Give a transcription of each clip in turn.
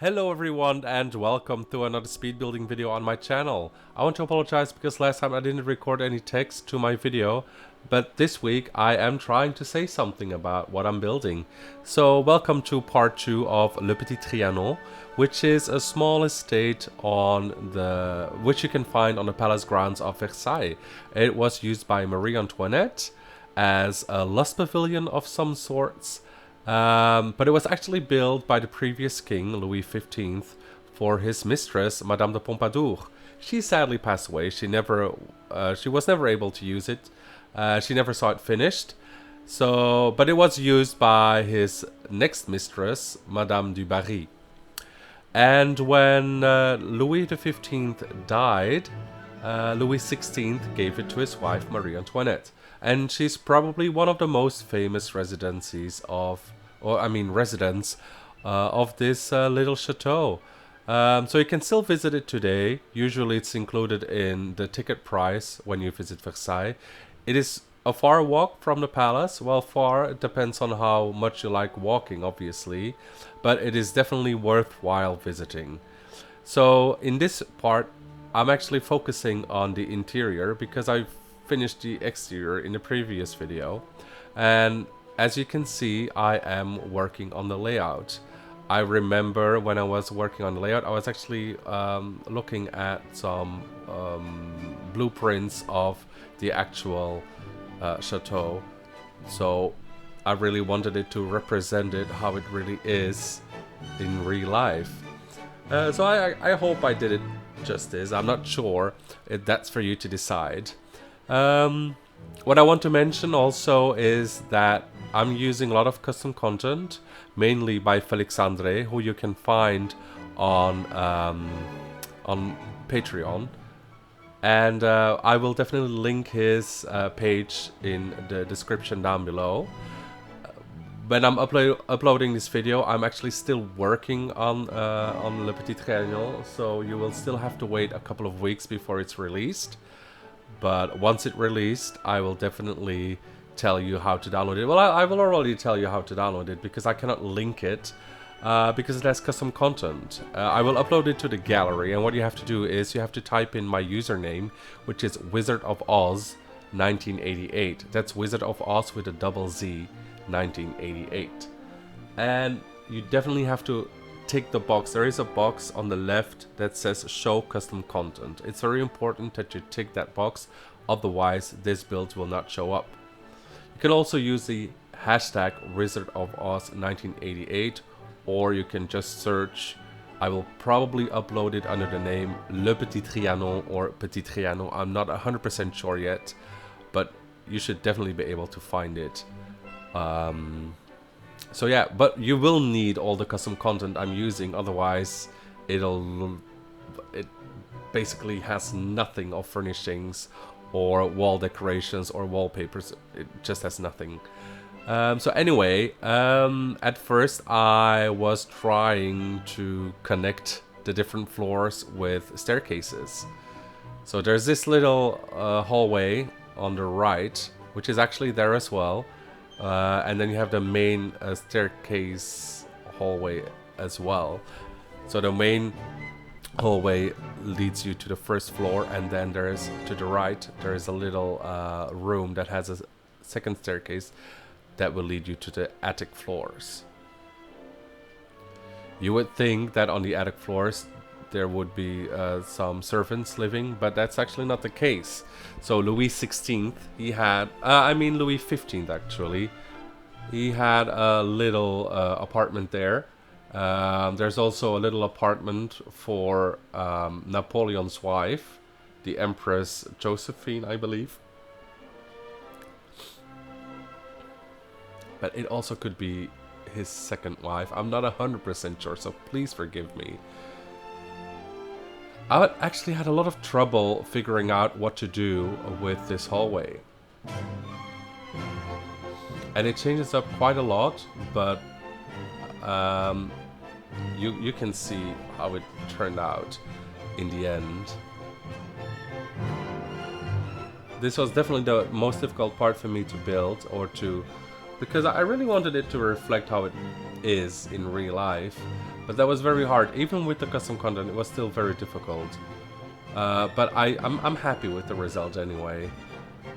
Hello everyone and welcome to another speed building video on my channel. I want to apologize because last time I didn't record any text to my video, but this week I am trying to say something about what I'm building. So welcome to part 2 of Le Petit Trianon, which is a small estate which you can find on the palace grounds of Versailles. It was used by Marie Antoinette as a lust pavilion of some sorts. But it was actually built by the previous king, Louis XV, for his mistress, Madame de Pompadour. She sadly passed away. She was never able to use it. She never saw it finished. But it was used by his next mistress, Madame du Barry. And when Louis XV died, Louis XVI gave it to his wife, Marie Antoinette. And she's probably one of the most famous residents of this little chateau. So you can still visit it today. Usually it's included in the ticket price when you visit Versailles. It is a far walk from the palace. Well, far, it depends on how much you like walking, obviously. But it is definitely worthwhile visiting. So in this part, I'm actually focusing on the interior because I've finished the exterior in the previous video. And as you can see, I am working on the layout. I remember when I was working on the layout, I was actually looking at some blueprints of the actual chateau. So I really wanted it to represent it how it really is in real life. So I hope I did it justice. I'm not sure. That's for you to decide. What I want to mention also is that I'm using a lot of custom content, mainly by Felix André, who you can find on Patreon. And I will definitely link his page in the description down below. When I'm uploading this video, I'm actually still working on Le Petit Trianon, so you will still have to wait a couple of weeks before it's released. But once it's released, I will definitely tell you how to download it. Well, I will already tell you how to download it because I cannot link it because it has custom content. I will upload it to the gallery, and what you have to do is you have to type in my username, which is Wizard of Oz 1988. That's Wizard of Oz with a double Z 1988. And you definitely have to tick the box. There is a box on the left that says show custom content. It's very important that you tick that box, otherwise this build will not show up. You can also use the hashtag Wizard of Oz 1988, or you can just search. I will probably upload it under the name Le Petit Trianon or Petit Trianon. I'm not 100% sure yet, but you should definitely be able to find it. So yeah, but you will need all the custom content I'm using, otherwise it basically has nothing of furnishings or wall decorations or wallpapers. It just has nothing. So anyway, at first I was trying to connect the different floors with staircases. So there's this little hallway on the right, which is actually there as well. And then you have the main staircase hallway as well. So the main hallway leads you to the first floor, and then there's to the right there is a little room that has a second staircase that will lead you to the attic floors. You would think that on the attic floors there would be some servants living, but that's actually not the case. So Louis XVI, he had, Louis XV actually, he had a little apartment there. There's also a little apartment for Napoleon's wife, the Empress Josephine, I believe. But it also could be his second wife. I'm not 100% sure, so please forgive me. I actually had a lot of trouble figuring out what to do with this hallway. And it changes up quite a lot, but you can see how it turned out in the end. This was definitely the most difficult part for me to build, because I really wanted it to reflect how it is in real life. But that was very hard. Even with the custom content, it was still very difficult. But I'm happy with the result anyway.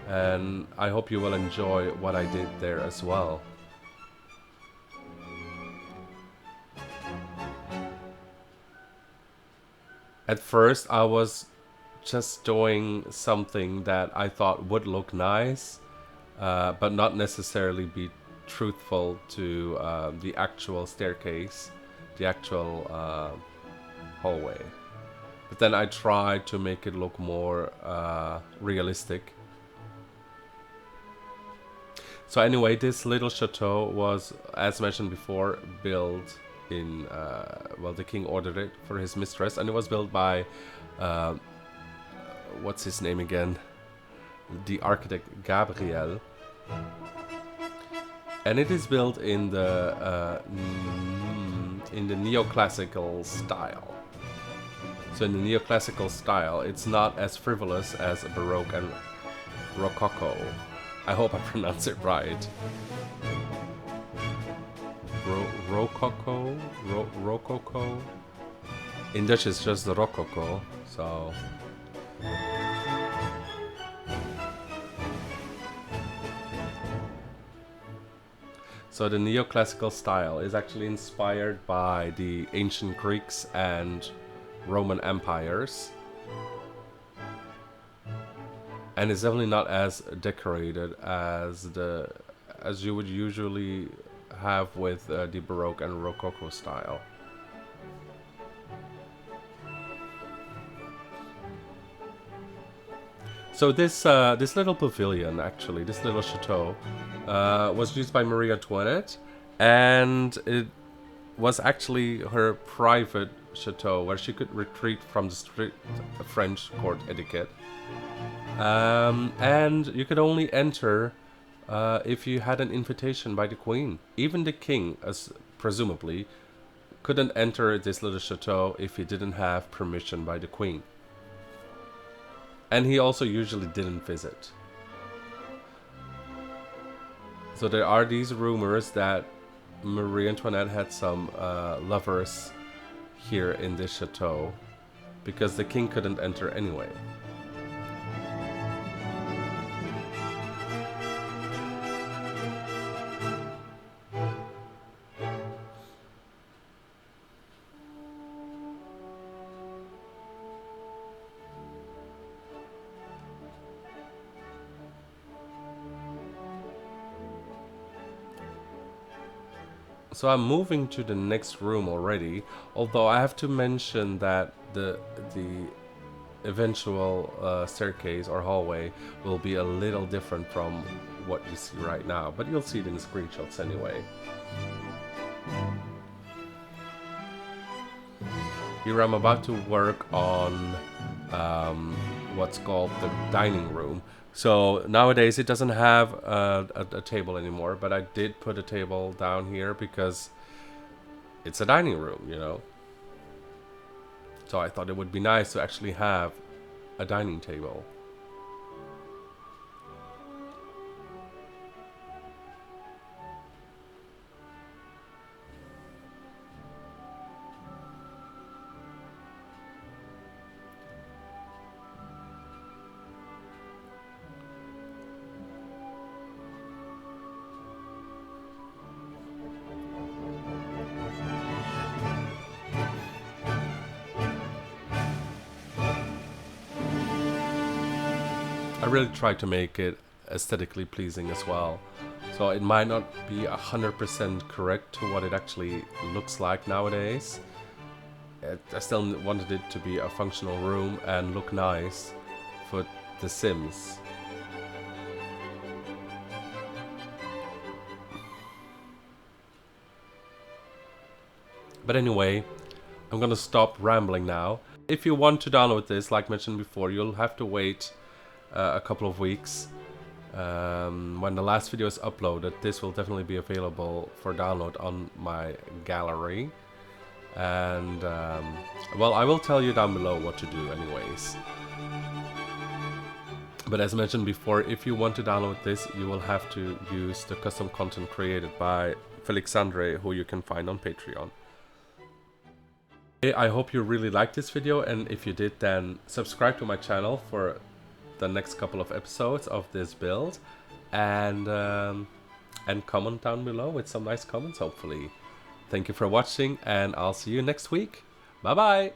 And I hope you will enjoy what I did there as well. At first, I was just doing something that I thought would look nice, but not necessarily be truthful to the actual staircase, the actual hallway. But then I tried to make it look more realistic. So anyway, this little chateau was, as mentioned before, built in, well, the king ordered it for his mistress, and it was built by, what's his name again? The architect Gabriel. And it is built in the neoclassical style. So in the neoclassical style, it's not as frivolous as Baroque and Rococo. I hope I pronounce it right. Rococo? Rococo? In Dutch it's just the Rococo, so... So the neoclassical style is actually inspired by the ancient Greeks and Roman empires. And it's definitely not as decorated as you would usually have with the Baroque and Rococo style. So this little pavilion, actually, this little chateau, was used by Marie Antoinette, and it was actually her private chateau where she could retreat from the strict French court etiquette. And you could only enter if you had an invitation by the queen. Even the king, as presumably, couldn't enter this little chateau if he didn't have permission by the queen. And he also usually didn't visit. So there are these rumors that Marie Antoinette had some lovers here in this chateau because the king couldn't enter anyway. So I'm moving to the next room already, although I have to mention that the eventual staircase or hallway will be a little different from what you see right now, but you'll see it in the screenshots anyway. Here I'm about to work on what's called the dining room. So nowadays it doesn't have a table anymore, but I did put a table down here because it's a dining room, you know. So I thought it would be nice to actually have a dining table. I really tried to make it aesthetically pleasing as well. So it might not be 100% correct to what it actually looks like nowadays. I still wanted it to be a functional room and look nice for The Sims. But anyway, I'm gonna stop rambling now. If you want to download this, like mentioned before, you'll have to wait a couple of weeks. When the last video is uploaded, this will definitely be available for download on my gallery. And well, I will tell you down below what to do anyways. But as mentioned before, if you want to download this, you will have to use the custom content created by Felixandre, who you can find on Patreon. I hope you really liked this video, and if you did, then subscribe to my channel for the next couple of episodes of this build, and comment down below with some nice comments, hopefully. Thank you for watching, and I'll see you next week. Bye bye!